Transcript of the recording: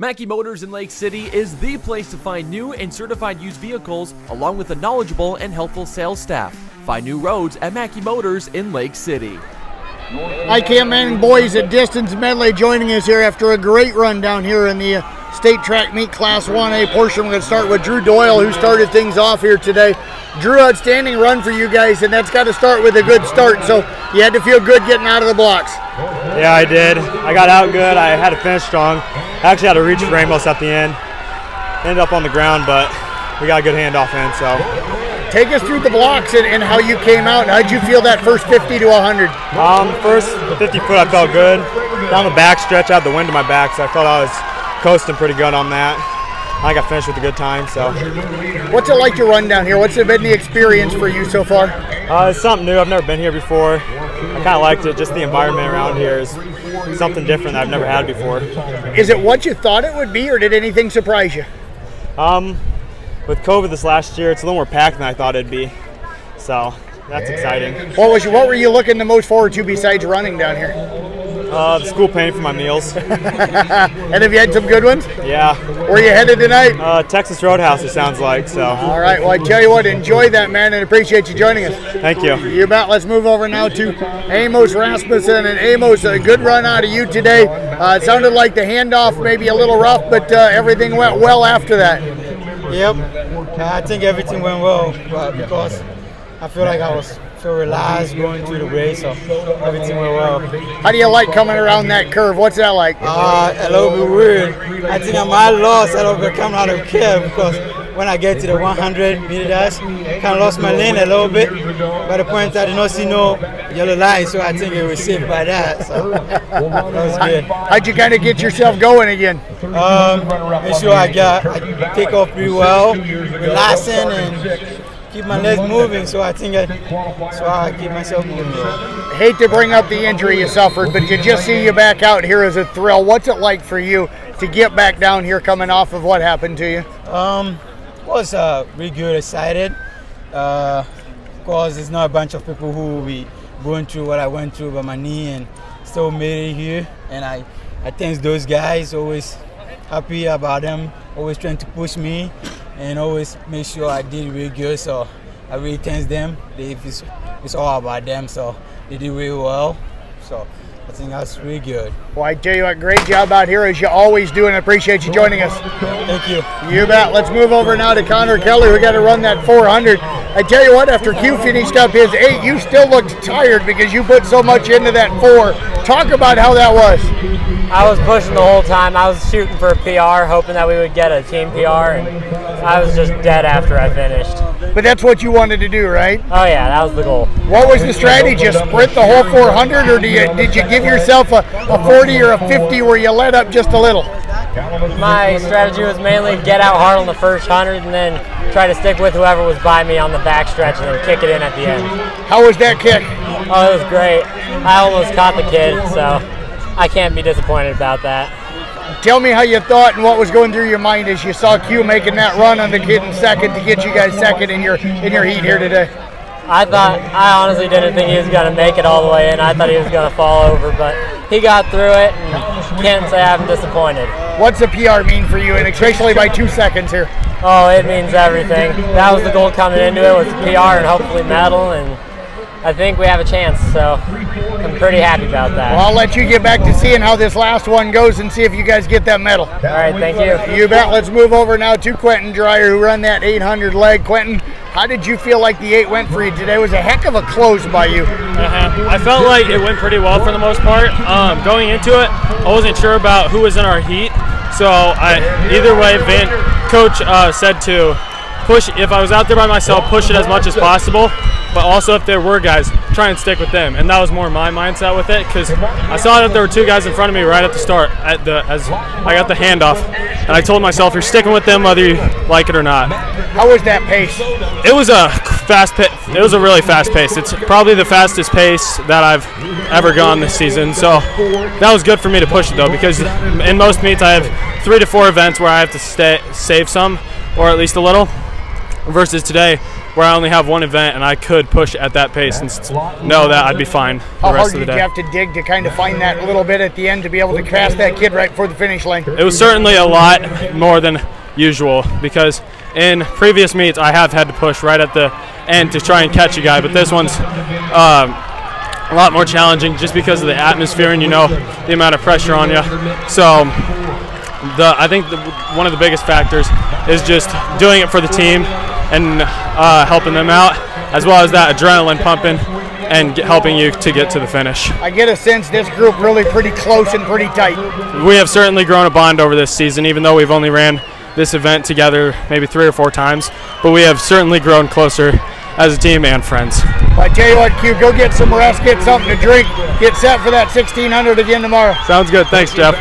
Mackey Motors in Lake City is the place to find new and certified used vehicles, along with a knowledgeable and helpful sales staff. Find new roads at Mackey Motors in Lake City. IKM-Manning boys at distance medley joining us here after a great run down here in the state track meet Class 1A portion. We're going to start with Drew Doyle, who started things off here today. Drew, outstanding run for you guys, and that's got to start with a good start, so you had to feel good getting out of the blocks. Yeah, I did. I got out good. I had to finish strong. I actually had to reach for Amos at the end. Ended up on the ground, but we got a good handoff in, so. Take us through the blocks and how you came out. How'd you feel that first 50 to 100? First 50 foot I felt good. Down the back stretch, I had the wind to my back, so I felt I was coasting pretty good on that. I got finished with a good time, so. What's it like to run down here? What's it been the experience for you so far? It's something new. I've never been here before. I kind of liked it. Just the environment around here is something different that I've never had before. Is it what you thought it would be, or did anything surprise you? With COVID this last year, it's a little more packed than I thought it'd be. So that's exciting. What were you looking the most forward to besides running down here? The school paying for my meals. And have you had some good ones? Yeah. Where are you headed tonight? Texas Roadhouse, it sounds like. So. All right. Well, I tell you what, enjoy that, man, and appreciate you joining us. Thank you. You bet. Let's move over now to Amos Rasmussen. And Amos, a good run out of you today. It sounded like the handoff maybe a little rough, but everything went well after that. Yep. I think everything went well because I feel like I was relaxed going through the race, so everything went well. How do you like coming around that curve? What's that like? A little bit weird. I think I might have lost a little bit coming out of curve because when I get to the 100 meter dash, kind of lost my lane a little bit. By the point I did not see no yellow line, so I think it was safe by that. So that was good. How'd you kind of get yourself going again? Make sure I take off pretty well, relaxing and keep my legs moving, so I think I keep myself moving. Hate to bring up the injury you suffered, but to just see you back out here is a thrill. What's it like for you to get back down here coming off of what happened to you? Was really good, excited. Because there's not a bunch of people who will be going through what I went through by my knee and still made it here. And I thank those guys, always happy about them, always trying to push me and always make sure I did really good. So I really thank them. It's all about them, so they did really well. So I think that's really good. Well, I tell you what, great job out here as you always do, and I appreciate you joining us. Thank you. You bet. Let's move over now to Keller, who got to run that 400. I tell you what, after Q finished up his 8, you still looked tired because you put so much into that 4. Talk about how that was. I was pushing the whole time. I was shooting for a PR, hoping that we would get a team PR, and I was just dead after I finished. But that's what you wanted to do, right? Oh yeah, that was the goal. What was the strategy? Just sprint the whole 400, or did you give yourself a 40 or a 50 where you let up just a little? My strategy was mainly get out hard on the first 100 and then try to stick with whoever was by me on the back stretch and then kick it in at the end. How was that kick? Oh, it was great. I almost caught the kid, so I can't be disappointed about that. Tell me how you thought and what was going through your mind as you saw Q making that run on the kid in second to get you guys second in your heat here today. I honestly didn't think he was going to make it all the way in. I thought he was going to fall over, but he got through it, and can't say I'm disappointed. What's the PR mean for you, and especially by 2 seconds here? Oh, it means everything. That was the goal coming into it, was PR and hopefully medal, and I think we have a chance, so I'm pretty happy about that. Well, I'll let you get back to seeing how this last one goes and see if you guys get that medal. All right, thank you. You bet. Let's move over now to Quentin Dreyer, who ran that 800 leg. Quentin, how did you feel like the 8 went for you today? It was a heck of a close by you. I felt like it went pretty well for the most part. Going into it, I wasn't sure about who was in our heat, so either way, Coach said to push. If I was out there by myself, push it as much as possible. But also, if there were guys, try and stick with them. And that was more my mindset with it, because I saw that there were 2 guys in front of me right at the start as I got the handoff. And I told myself, you're sticking with them whether you like it or not. How was that pace? It was a fast pace. It was a really fast pace. It's probably the fastest pace that I've ever gone this season. So that was good for me to push it, though, because in most meets I have 3 to 4 events where I have to save some, or at least a little. Versus today, where I only have one event and I could push at that pace and know that I'd be fine the How rest hard of the did day. you have to dig to kind of find that little bit at the end to be able to pass that kid right before the finish line? It was certainly a lot more than usual because in previous meets I have had to push right at the end to try and catch a guy, but this one's a lot more challenging just because of the atmosphere and the amount of pressure on you. So I think one of the biggest factors is just doing it for the team and helping them out, as well as that adrenaline pumping and helping you to get to the finish. I get a sense this group really pretty close and pretty tight. We have certainly grown a bond over this season, even though we've only ran this event together maybe 3 or 4 times, but we have certainly grown closer as a team and friends. I tell you what, Q, go get some rest, get something to drink, get set for that 1600 again tomorrow. Sounds good. Thanks, Jeff.